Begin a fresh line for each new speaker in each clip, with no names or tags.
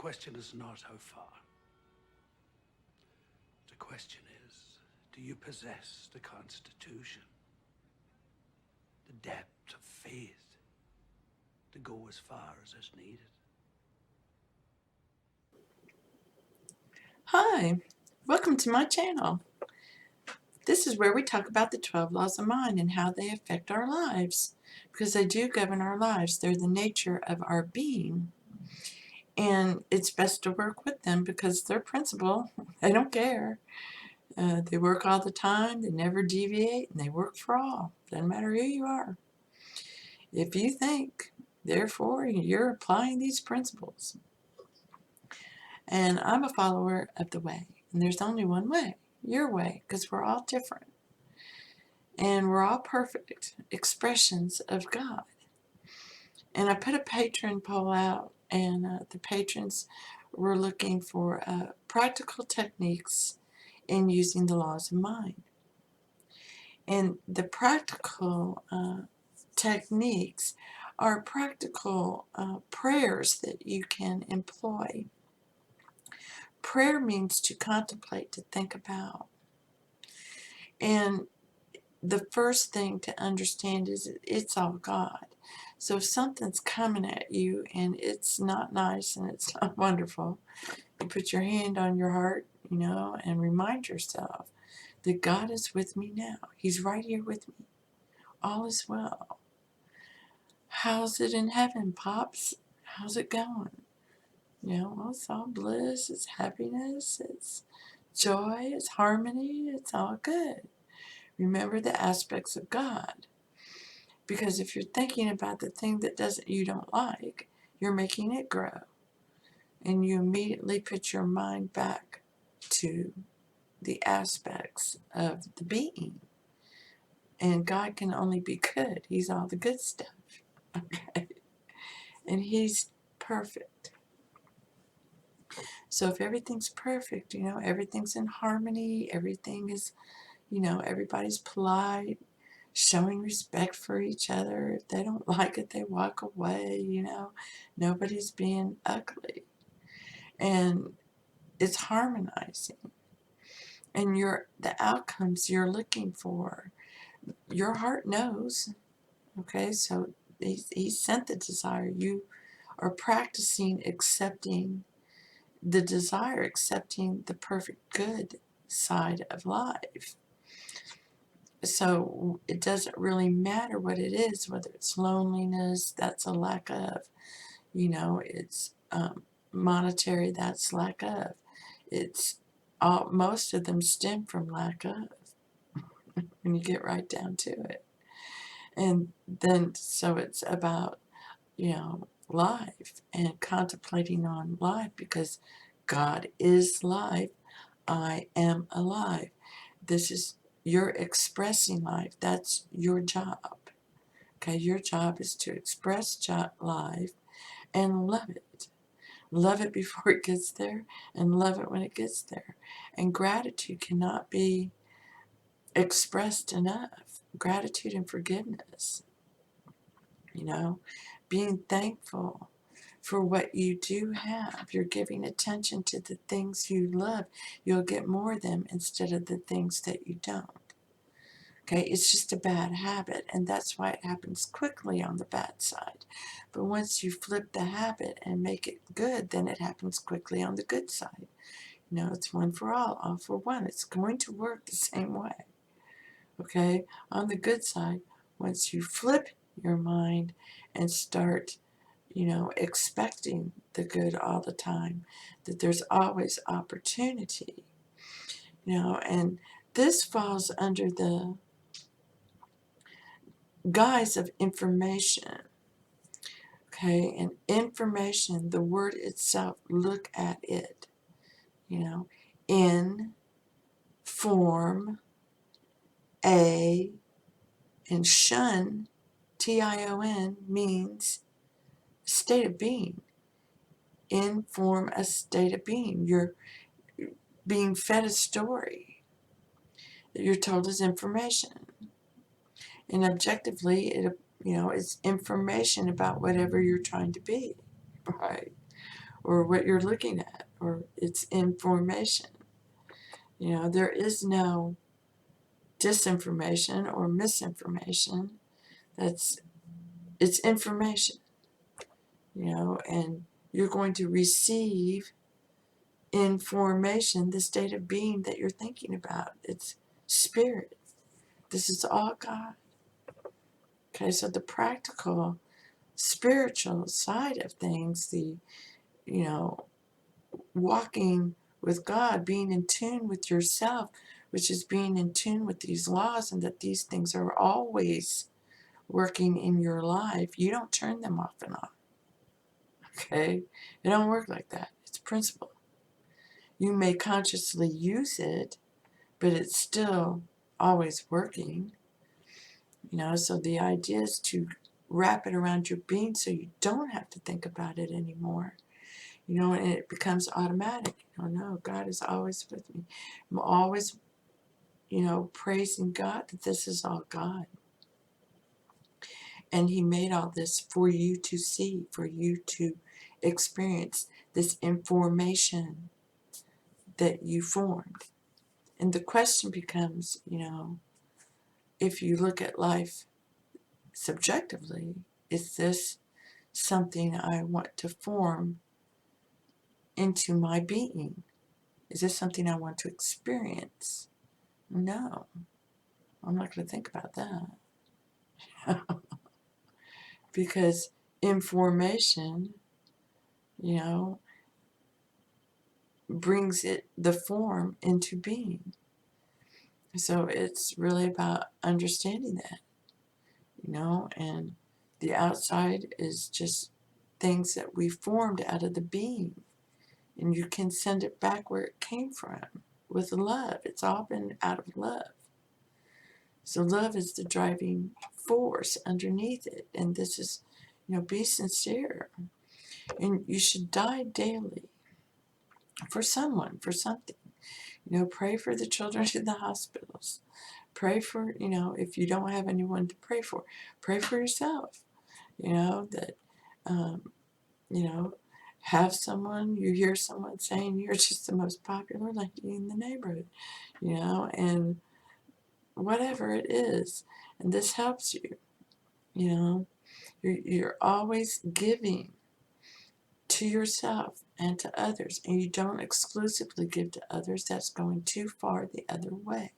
question is not how far. The question is, do you possess the constitution, the depth of faith to go as far as is needed?
Hi, welcome to my channel. This is where we talk about the 12 laws of mind and how they affect our lives, because they do govern our lives. They're the nature of our being, and it's best to work with them because they're principle. They don't care. They work all the time, they never deviate, and they work for all. Doesn't matter who you are. If you think, therefore, you're applying these principles. And I'm a follower of the way, and there's only one way, your way, because we're all different. And we're all perfect expressions of God. And I put a patron poll out, and the patrons were looking for practical techniques in using the laws of mind. And the practical techniques are practical prayers that you can employ. Prayer means to contemplate, to think about. And the first thing to understand is it's all God. So if something's coming at you and it's not nice and it's not wonderful, you put your hand on your heart, and remind yourself that God is with me now. He's right here with me. All is well. How's it in heaven, Pops? How's it going? Well, it's all bliss, it's happiness, it's joy, it's harmony, it's all good. Remember the aspects of God. Because if you're thinking about the thing that you don't like, you're making it grow. And you immediately put your mind back to the aspects of the being. And God can only be good. He's all the good stuff. Okay? And He's perfect. So if everything's perfect, everything's in harmony, everything is, everybody's polite, showing respect for each other. If they don't like it, they walk away, Nobody's being ugly. And it's harmonizing. And the outcomes you're looking for, your heart knows. Okay, so he sent the desire. You are practicing accepting the desire, accepting the perfect good side of life. So it doesn't really matter what it is, whether it's loneliness, that's a lack of, it's monetary, that's lack of. It's most of them stem from lack of when you get right down to it. And then, so it's about, life and contemplating on life, because God is life. I am alive. You're expressing life. That's your job. Okay, your job is to express life and love it. Love it before it gets there and love it when it gets there. And gratitude cannot be expressed enough. Gratitude and forgiveness. Being thankful for what you do have. You're giving attention to the things you love. You'll get more of them instead of the things that you don't. Okay, it's just a bad habit, and that's why it happens quickly on the bad side. But once you flip the habit and make it good, then it happens quickly on the good side. It's one for all for one. It's going to work the same way. Okay, on the good side, once you flip your mind and start expecting the good all the time, that there's always opportunity, and this falls under the guise of information. Okay, and information, the word itself, look at it, in, form, a, and shun, Tion, means state of being. Inform a state of being. You're being fed a story that you're told is information. And objectively, it's information about whatever you're trying to be, right? or what you're looking at, or it's information. There is no disinformation or misinformation. It's information, and you're going to receive information, the state of being that you're thinking about. It's spirit. This is all God. Okay, so the practical, spiritual side of things, the, walking with God, being in tune with yourself, which is being in tune with these laws, and that these things are always working in your life. You don't turn them off and on. Okay? It don't work like that. It's principle. You may consciously use it, but it's still always working. So the idea is to wrap it around your being so you don't have to think about it anymore. And it becomes automatic. No, God is always with me. I'm always, praising God that this is all God. And He made all this for you to see, for you to experience this information that you formed. And the question becomes, if you look at life subjectively, is this something I want to form into my being? Is this something I want to experience? No, I'm not going to think about that. Because information, brings the form into being. So it's really about understanding that, and the outside is just things that we formed out of the being. And you can send it back where it came from with love. It's all been out of love. So love is the driving force underneath it. And this is, be sincere. And you should die daily for someone, for something. Pray for the children in the hospitals. Pray for, if you don't have anyone to pray for yourself. That, have someone, you hear someone saying you're just the most popular lady in the neighborhood, and whatever it is. And this helps you, you're always giving to yourself and to others, and you don't exclusively give to others. That's going too far the other way.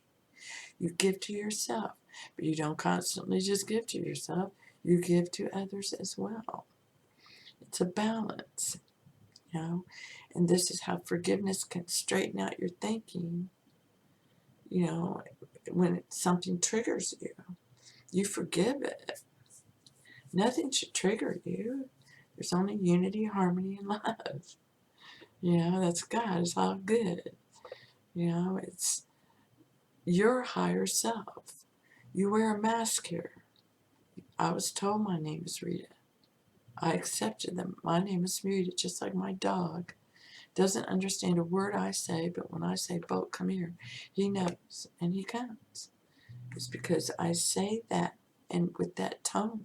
You give to yourself, but you don't constantly just give to yourself. You give to others as well. It's a balance, and this is how forgiveness can straighten out your thinking. When something triggers you, you forgive it. Nothing should trigger you. There's only unity, harmony, and love. That's God. It's all good. It's your higher self. You wear a mask here. I was told my name is Rita. I accepted them. My name is Rita, just like my dog. Doesn't understand a word I say, but when I say, Bolt, come here, he knows, and he comes. It's because I say that, and with that tone,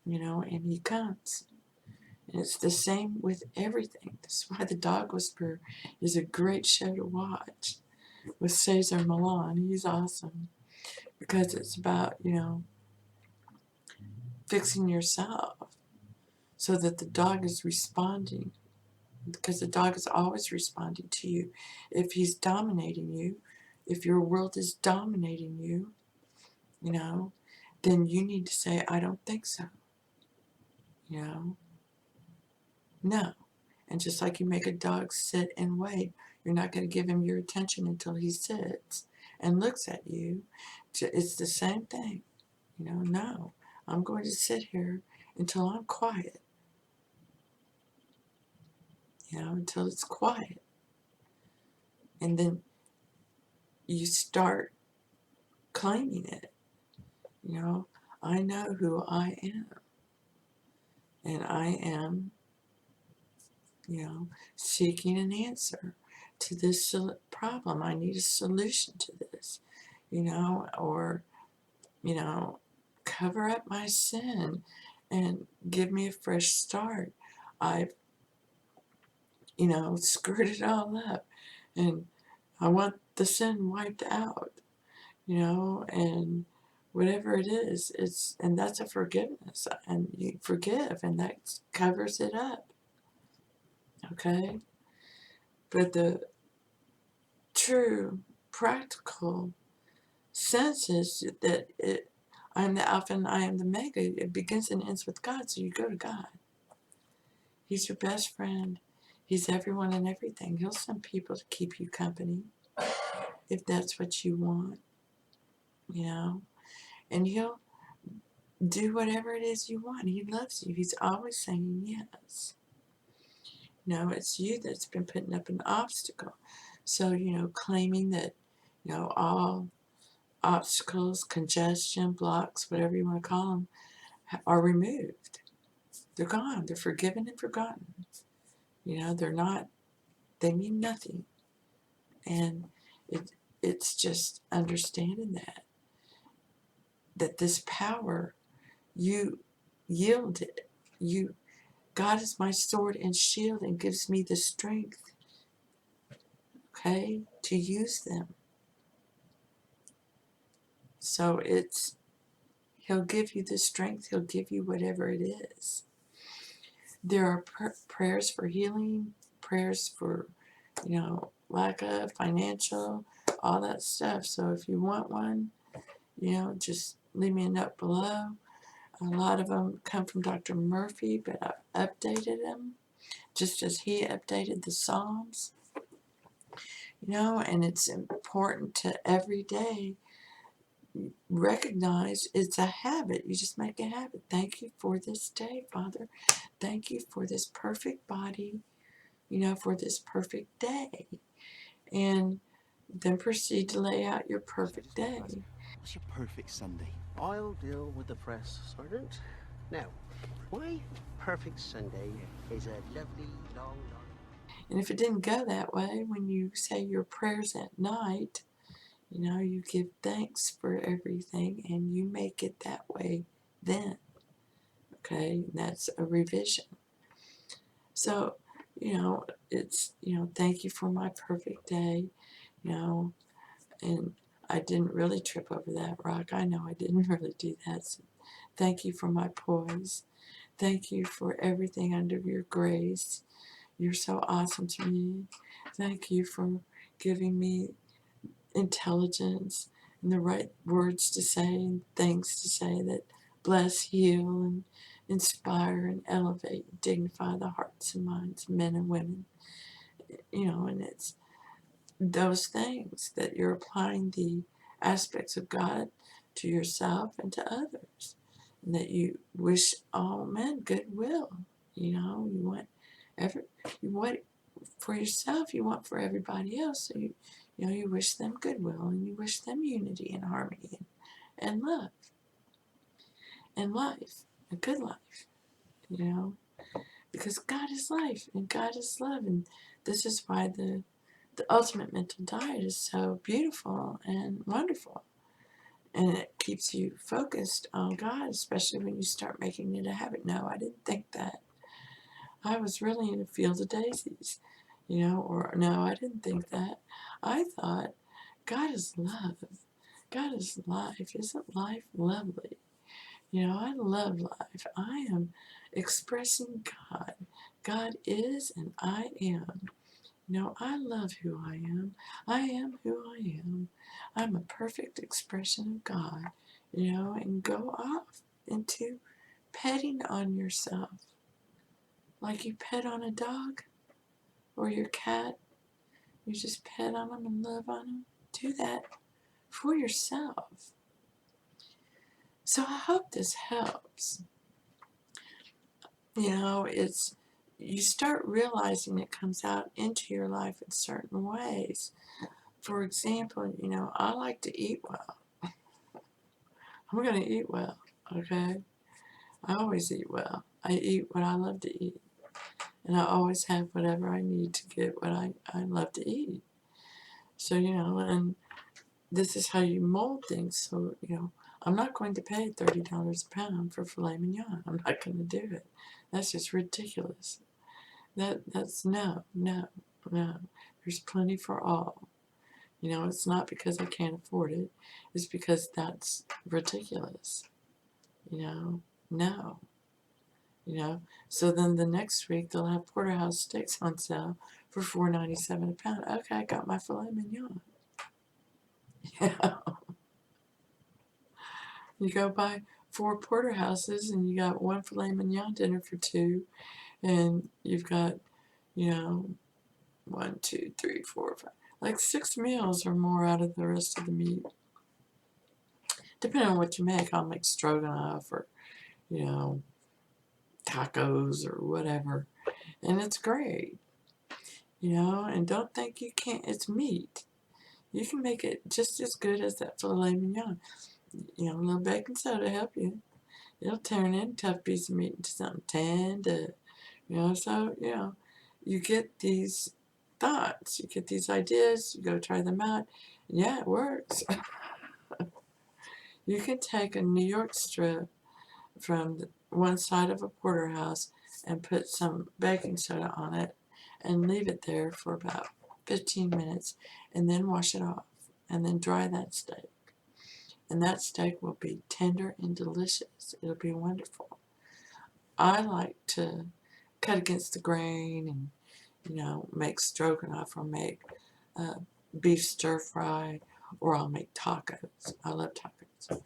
and he comes. And it's the same with everything. That's why The Dog Whisperer is a great show to watch with Cesar Millan. He's awesome because it's about, fixing yourself so that the dog is responding, because the dog is always responding to you. If he's dominating you, if your world is dominating you, then you need to say, I don't think so. No. And just like you make a dog sit and wait, you're not going to give him your attention until he sits and looks at you. It's the same thing. No, I'm going to sit here until I'm quiet. Until it's quiet. And then you start claiming it. I know who I am. And I am, seeking an answer to this problem. I need a solution to this, or, cover up my sin and give me a fresh start. I've skirt it all up. And I want the sin wiped out, and whatever it is, and that's a forgiveness. And you forgive, and that covers it up, okay? But the true, practical sense is that I am the Alpha and I am the Omega. It begins and ends with God, so you go to God. He's your best friend. He's everyone and everything. He'll send people to keep you company if that's what you want, and he'll do whatever it is you want. He loves you. He's always saying yes. It's you that's been putting up an obstacle. So, claiming that, all obstacles, congestion, blocks, whatever you want to call them, are removed. They're gone. They're forgiven and forgotten. They're not, they mean nothing. And it's just understanding that this power, you yield it. God is my sword and shield and gives me the strength, okay, to use them. So he'll give you the strength. He'll give you whatever it is. There are prayers for healing, prayers for, lack of financial, all that stuff. So if you want one, just leave me a note below. A lot of them come from Dr. Murphy, but I've updated them just as he updated the Psalms. And it's important to every day recognize it's a habit. You just make a habit. Thank you for this day, Father. Thank you for this perfect body, for this perfect day. And then proceed to lay out your perfect day.
What's your perfect Sunday?
I'll deal with the press, Sergeant. Now, my perfect Sunday is a lovely, long.
And if it didn't go that way, when you say your prayers at night, you give thanks for everything and you make it that way then. Okay, and that's a revision. So, it's, thank you for my perfect day, and I didn't really trip over that rock. I know I didn't really do that. So thank you for my poise. Thank you for everything under your grace. You're so awesome to me. Thank you for giving me intelligence and the right words to say and things to say that bless, heal, and inspire and elevate and dignify the hearts and minds of men and women. And it's those things that you're applying the aspects of God to yourself and to others, and that you wish all men goodwill. You want you want for yourself, you want for everybody else. So you wish them goodwill and you wish them unity and harmony and love and life, a good life, because God is life and God is love. And this is why the ultimate mental diet is so beautiful and wonderful. And it keeps you focused on God, especially when you start making it a habit. No, I didn't think that. I was really in a field of daisies, or no, I didn't think that. I thought God is love. God is life. Isn't life lovely? I love life. I am expressing God. God is and I am. I love who I am. I am who I am. I'm a perfect expression of God, and go off into petting on yourself. Like you pet on a dog or your cat. You just pet on them and love on them. Do that for yourself. So I hope this helps. It's you start realizing it comes out into your life in certain ways. For example, I like to eat well. I'm going to eat well, okay? I always eat well. I eat what I love to eat. And I always have whatever I need to get what I love to eat. So, and this is how you mold things. So, I'm not going to pay $30 a pound for filet mignon. I'm not going to do it. That's just ridiculous. That's no. There's plenty for all. You know, it's not because I can't afford it. It's because that's ridiculous. You know, no. You know, so then the next week they'll have porterhouse steaks on sale for $4.97 a pound. Okay, I got my filet mignon. Yeah. You go buy 4 porterhouses and you got 1 filet mignon dinner for 2, and you've got, you know, 1, 2, 3, 4, 5, like 6 meals or more out of the rest of the meat. Depending on what you make, I'll make stroganoff or, you know, tacos or whatever, and it's great. You know, and don't think you can't. It's meat. You can make it just as good as that filet mignon. You know, a little baking soda help you. It'll turn in a tough piece of meat into something tender. You know, so, you know, you get these thoughts, you get these ideas, you go try them out. Yeah, it works. You can take a New York strip from one side of a porterhouse and put some baking soda on it and leave it there for about 15 minutes and then wash it off and then dry that steak. And that steak will be tender and delicious. It'll be wonderful. I like to cut against the grain and, you know, make stroganoff or make beef stir fry, or I'll make tacos. I love tacos.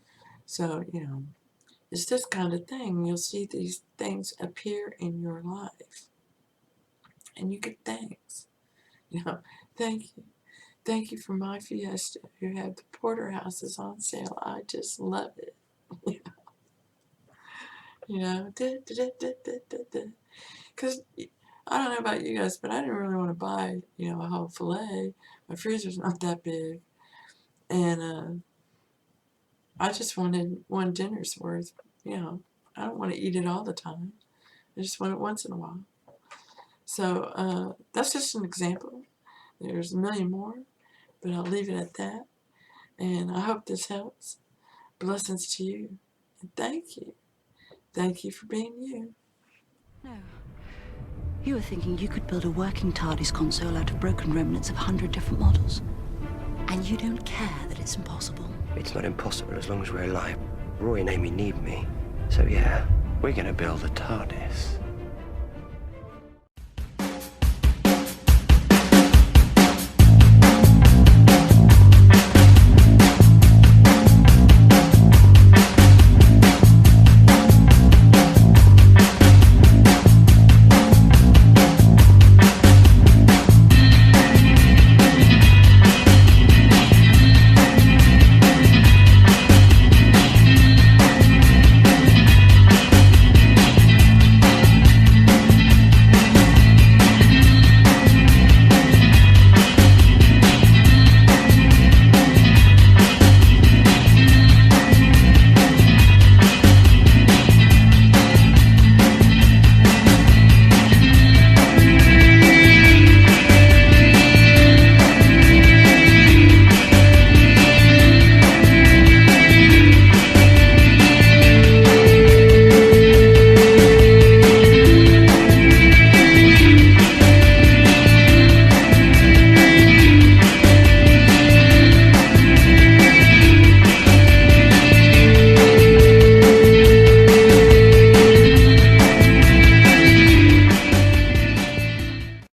So, you know, it's this kind of thing. You'll see these things appear in your life. And you get thanks. You know, thank you. Thank you for my fiesta. You have the porterhouses on sale. I just love it. You know, because I don't know about you guys, but I didn't really want to buy, you know, a whole filet. My freezer's not that big, and I just wanted one dinner's worth. You know, I don't want to eat it all the time. I just want it once in a while. So that's just an example. There's a million more, but I'll leave it at that. And I hope this helps. Blessings to you, and thank you. Thank you for being you.
No. You were thinking you could build a working TARDIS console out of broken remnants of 100 different models. And you don't care that it's impossible.
It's not impossible as long as we're alive. Roy and Amy need me. So yeah, we're gonna build a TARDIS.